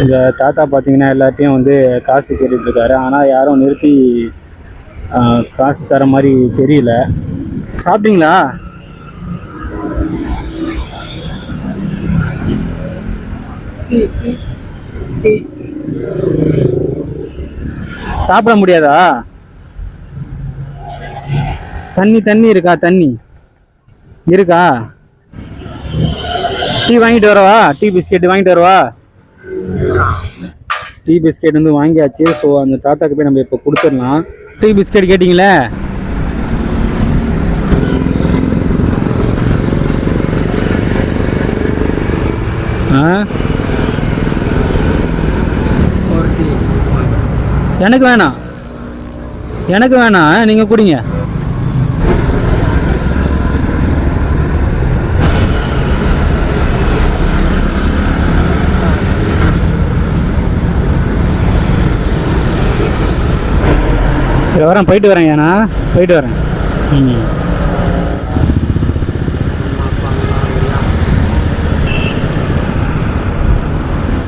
இந்த தாத்தா பார்த்தீங்கன்னா எல்லாத்தையும் வந்து காசு கேட்டுட்டு இருக்காரு. ஆனால் யாரும் நிறுத்தி காசு தர மாதிரி தெரியல. சாப்பிட்டீங்களா? சாப்பிட முடியாதா? தண்ணி இருக்கா? தண்ணி இருக்கா? டீ வாங்கிட்டு வரவா? டீ பிஸ்கெட் வாங்கிட்டு வரவா? டீ பிஸ்கெட் வந்து வாங்கியாச்சு. ஸோ அந்த தாத்தாக்கு போய் நம்ம இப்போ கொடுத்துடலாம். டீ பிஸ்கெட் கேட்டிங்களே, எனக்கு வேணாம், எனக்கு வேணாம், நீங்கள் குடிங்க. வரேன், போயிட்டு வரேன். ஏன்னா போயிட்டு வரேன்.